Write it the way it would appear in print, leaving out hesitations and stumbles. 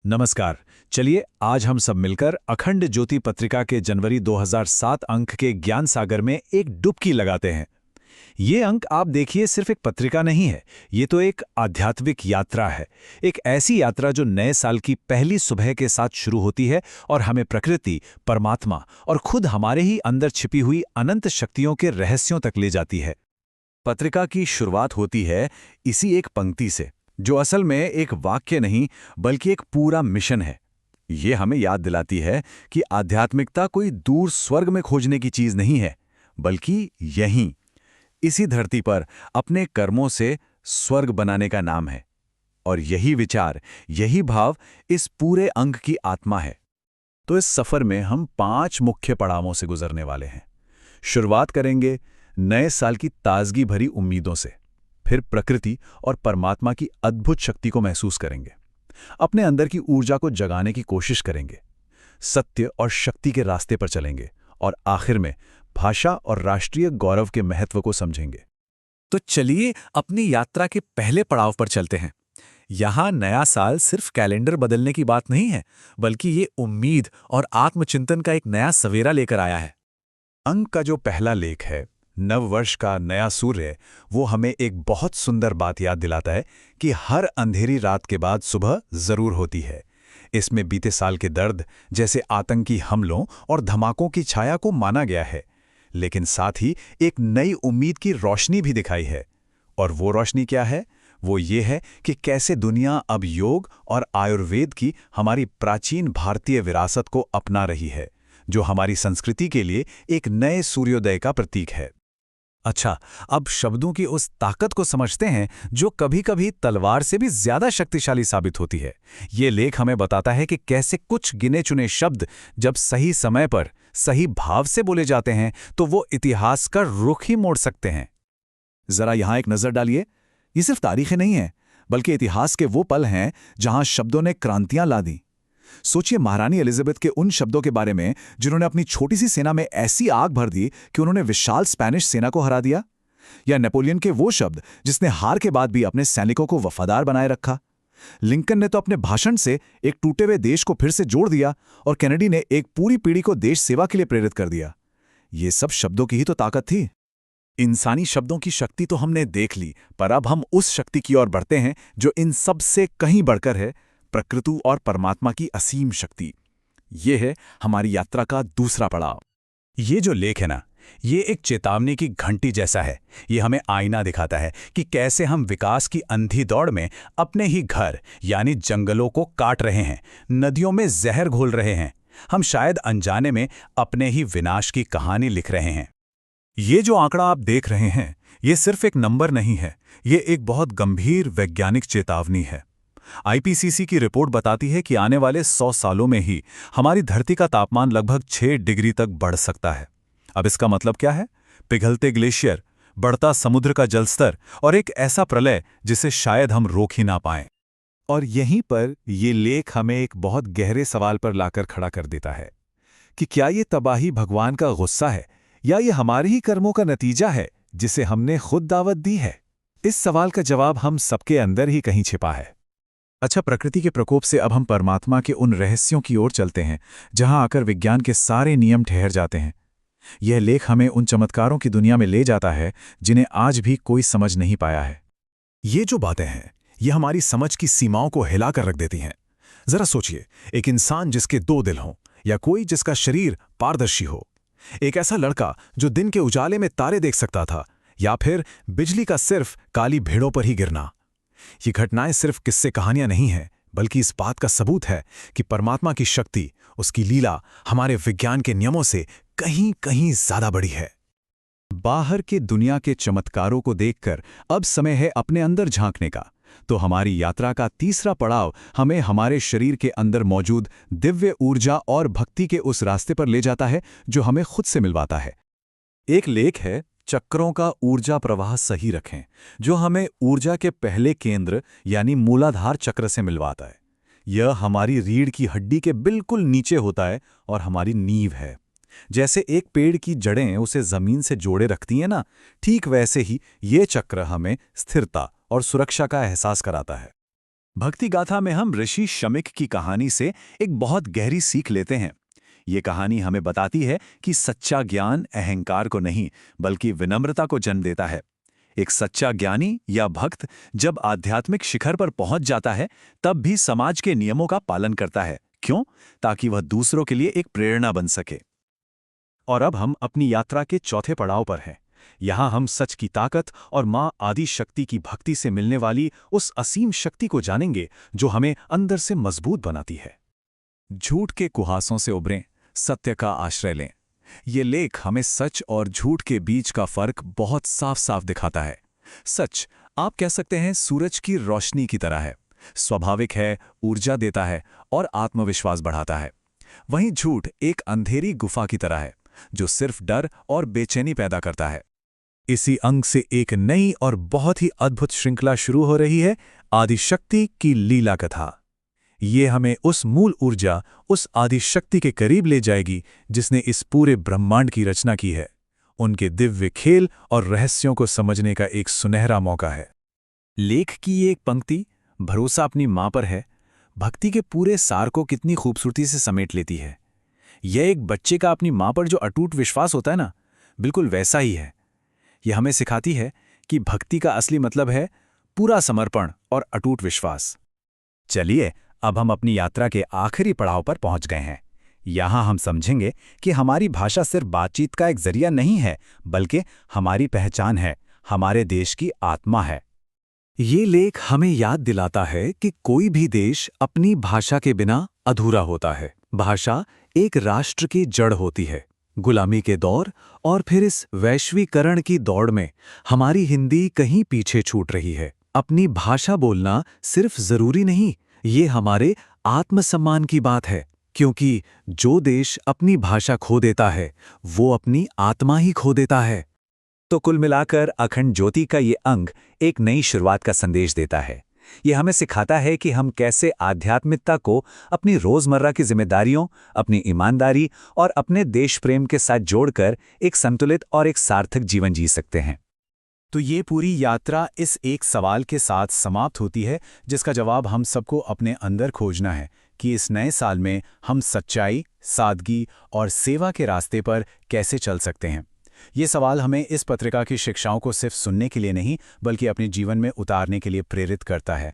नमस्कार। चलिए आज हम सब मिलकर अखंड ज्योति पत्रिका के जनवरी 2007 अंक के ज्ञान सागर में एक डुबकी लगाते हैं। ये अंक आप देखिए सिर्फ एक पत्रिका नहीं है, ये तो एक आध्यात्मिक यात्रा है। एक ऐसी यात्रा जो नए साल की पहली सुबह के साथ शुरू होती है और हमें प्रकृति, परमात्मा और खुद हमारे ही अंदर छिपी हुई अनंत शक्तियों के रहस्यों तक ले जाती है। पत्रिका की शुरुआत होती है इसी एक पंक्ति से, जो असल में एक वाक्य नहीं बल्कि एक पूरा मिशन है। ये हमें याद दिलाती है कि आध्यात्मिकता कोई दूर स्वर्ग में खोजने की चीज नहीं है, बल्कि यहीं इसी धरती पर अपने कर्मों से स्वर्ग बनाने का नाम है। और यही विचार, यही भाव इस पूरे अंक की आत्मा है। तो इस सफर में हम 5 मुख्य पड़ावों से गुजरने वाले हैं। शुरुआत करेंगे नए साल की ताजगी भरी उम्मीदों से, फिर प्रकृति और परमात्मा की अद्भुत शक्ति को महसूस करेंगे, अपने अंदर की ऊर्जा को जगाने की कोशिश करेंगे, सत्य और शक्ति के रास्ते पर चलेंगे और आखिर में भाषा और राष्ट्रीय गौरव के महत्व को समझेंगे। तो चलिए अपनी यात्रा के पहले पड़ाव पर चलते हैं। यहाँ नया साल सिर्फ कैलेंडर बदलने की बात नहीं है, बल्कि ये उम्मीद और आत्मचिंतन का एक नया सवेरा लेकर आया है। अंक का जो पहला लेख है, नववर्ष का नया सूर्य, वो हमें एक बहुत सुंदर बात याद दिलाता है कि हर अंधेरी रात के बाद सुबह जरूर होती है। इसमें बीते साल के दर्द जैसे आतंकी हमलों और धमाकों की छाया को माना गया है, लेकिन साथ ही एक नई उम्मीद की रोशनी भी दिखाई है। और वो रोशनी क्या है? वो ये है कि कैसे दुनिया अब योग और आयुर्वेद की हमारी प्राचीन भारतीय विरासत को अपना रही है, जो हमारी संस्कृति के लिए एक नए सूर्योदय का प्रतीक है। अच्छा, अब शब्दों की उस ताकत को समझते हैं जो कभी-कभी तलवार से भी ज्यादा शक्तिशाली साबित होती है। ये लेख हमें बताता है कि कैसे कुछ गिने चुने शब्द जब सही समय पर सही भाव से बोले जाते हैं तो वो इतिहास का रुख ही मोड़ सकते हैं। जरा यहां एक नजर डालिए। ये सिर्फ तारीखें नहीं है, बल्कि इतिहास के वो पल हैं जहां शब्दों ने क्रांतियां ला दी। सोचिए महारानी एलिजाबेथ के उन शब्दों के बारे में जिन्होंने अपनी छोटी सी सेना में ऐसी आग भर दी कि उन्होंने विशाल स्पेनिश सेना को हरा दिया। या नेपोलियन के वो शब्द जिसने हार के बाद भी अपने सैनिकों को वफादार बनाए रखा। लिंकन ने तो अपने भाषण से एक टूटे हुए देश को फिर से जोड़ दिया, और कैनेडी ने एक पूरी पीढ़ी को देश सेवा के लिए प्रेरित कर दिया। ये सब शब्दों की ही तो ताकत थी। इंसानी शब्दों की शक्ति तो हमने देख ली, पर अब हम उस शक्ति की ओर बढ़ते हैं जो इन सब से कहीं बढ़कर है, प्रकृति और परमात्मा की असीम शक्ति। ये है हमारी यात्रा का दूसरा पड़ाव। ये जो लेख है ना, ये एक चेतावनी की घंटी जैसा है। ये हमें आईना दिखाता है कि कैसे हम विकास की अंधी दौड़ में अपने ही घर यानी जंगलों को काट रहे हैं, नदियों में जहर घोल रहे हैं। हम शायद अनजाने में अपने ही विनाश की कहानी लिख रहे हैं। ये जो आंकड़ा आप देख रहे हैं, ये सिर्फ एक नंबर नहीं है, ये एक बहुत गंभीर वैज्ञानिक चेतावनी है। आईपीसीसी की रिपोर्ट बताती है कि आने वाले 100 सालों में ही हमारी धरती का तापमान लगभग 6 डिग्री तक बढ़ सकता है। अब इसका मतलब क्या है? पिघलते ग्लेशियर, बढ़ता समुद्र का जलस्तर और एक ऐसा प्रलय जिसे शायद हम रोक ही ना पाएं। और यहीं पर ये लेख हमें एक बहुत गहरे सवाल पर लाकर खड़ा कर देता है कि क्या ये तबाही भगवान का गुस्सा है या ये हमारे ही कर्मों का नतीजा है जिसे हमने खुद दावत दी है? इस सवाल का जवाब हम सबके अंदर ही कहीं छिपा है। अच्छा, प्रकृति के प्रकोप से अब हम परमात्मा के उन रहस्यों की ओर चलते हैं जहां आकर विज्ञान के सारे नियम ठहर जाते हैं। यह लेख हमें उन चमत्कारों की दुनिया में ले जाता है जिन्हें आज भी कोई समझ नहीं पाया है। ये जो बातें हैं, ये हमारी समझ की सीमाओं को हिलाकर रख देती हैं। जरा सोचिए, एक इंसान जिसके 2 दिल हों, या कोई जिसका शरीर पारदर्शी हो, एक ऐसा लड़का जो दिन के उजाले में तारे देख सकता था, या फिर बिजली का सिर्फ काली भेड़ों पर ही गिरना। ये घटनाएं सिर्फ किस्से कहानियां नहीं हैं, बल्कि इस बात का सबूत है कि परमात्मा की शक्ति, उसकी लीला हमारे विज्ञान के नियमों से कहीं कहीं ज्यादा बड़ी है। बाहर के दुनिया के चमत्कारों को देखकर अब समय है अपने अंदर झांकने का। तो हमारी यात्रा का तीसरा पड़ाव हमें हमारे शरीर के अंदर मौजूद दिव्य ऊर्जा और भक्ति के उस रास्ते पर ले जाता है जो हमें खुद से मिलवाता है। एक लेख है, चक्रों का ऊर्जा प्रवाह सही रखें, जो हमें ऊर्जा के पहले केंद्र यानी मूलाधार चक्र से मिलवाता है। यह हमारी रीढ़ की हड्डी के बिल्कुल नीचे होता है और हमारी नींव है। जैसे एक पेड़ की जड़ें उसे जमीन से जोड़े रखती हैं ना, ठीक वैसे ही ये चक्र हमें स्थिरता और सुरक्षा का एहसास कराता है। भक्ति गाथा में हम ऋषि शमिक की कहानी से एक बहुत गहरी सीख लेते हैं। ये कहानी हमें बताती है कि सच्चा ज्ञान अहंकार को नहीं बल्कि विनम्रता को जन्म देता है। एक सच्चा ज्ञानी या भक्त जब आध्यात्मिक शिखर पर पहुंच जाता है तब भी समाज के नियमों का पालन करता है। क्यों? ताकि वह दूसरों के लिए एक प्रेरणा बन सके। और अब हम अपनी यात्रा के चौथे पड़ाव पर हैं। यहाँ हम सच की ताकत और माँ आदि शक्ति की भक्ति से मिलने वाली उस असीम शक्ति को जानेंगे जो हमें अंदर से मजबूत बनाती है। झूठ के कुहासों से उबरें, सत्य का आश्रय लें। ये लेख हमें सच और झूठ के बीच का फर्क बहुत साफ साफ दिखाता है। सच, आप कह सकते हैं, सूरज की रोशनी की तरह है, स्वाभाविक है, ऊर्जा देता है और आत्मविश्वास बढ़ाता है। वहीं झूठ एक अंधेरी गुफा की तरह है जो सिर्फ डर और बेचैनी पैदा करता है। इसी अंग से एक नई और बहुत ही अद्भुत श्रृंखला शुरू हो रही है, आदिशक्ति की लीला कथा। ये हमें उस मूल ऊर्जा, उस आदिशक्ति के करीब ले जाएगी जिसने इस पूरे ब्रह्मांड की रचना की है। उनके दिव्य खेल और रहस्यों को समझने का एक सुनहरा मौका है। लेख की ये एक पंक्ति, भरोसा अपनी मां पर है, भक्ति के पूरे सार को कितनी खूबसूरती से समेट लेती है। यह एक बच्चे का अपनी मां पर जो अटूट विश्वास होता है ना, बिल्कुल वैसा ही है। यह हमें सिखाती है कि भक्ति का असली मतलब है पूरा समर्पण और अटूट विश्वास। चलिए, अब हम अपनी यात्रा के आखिरी पड़ाव पर पहुंच गए हैं। यहाँ हम समझेंगे कि हमारी भाषा सिर्फ बातचीत का एक जरिया नहीं है, बल्कि हमारी पहचान है, हमारे देश की आत्मा है। ये लेख हमें याद दिलाता है कि कोई भी देश अपनी भाषा के बिना अधूरा होता है। भाषा एक राष्ट्र की जड़ होती है। गुलामी के दौर और फिर इस वैश्वीकरण की दौड़ में हमारी हिंदी कहीं पीछे छूट रही है। अपनी भाषा बोलना सिर्फ जरूरी नहीं, ये हमारे आत्मसम्मान की बात है, क्योंकि जो देश अपनी भाषा खो देता है वो अपनी आत्मा ही खो देता है। तो कुल मिलाकर अखंड ज्योति का ये अंग एक नई शुरुआत का संदेश देता है। ये हमें सिखाता है कि हम कैसे आध्यात्मिकता को अपनी रोजमर्रा की जिम्मेदारियों, अपनी ईमानदारी और अपने देश प्रेम के साथ जोड़कर एक संतुलित और एक सार्थक जीवन जी सकते हैं। तो ये पूरी यात्रा इस एक सवाल के साथ समाप्त होती है जिसका जवाब हम सबको अपने अंदर खोजना है कि इस नए साल में हम सच्चाई, सादगी और सेवा के रास्ते पर कैसे चल सकते हैं। ये सवाल हमें इस पत्रिका की शिक्षाओं को सिर्फ सुनने के लिए नहीं बल्कि अपने जीवन में उतारने के लिए प्रेरित करता है।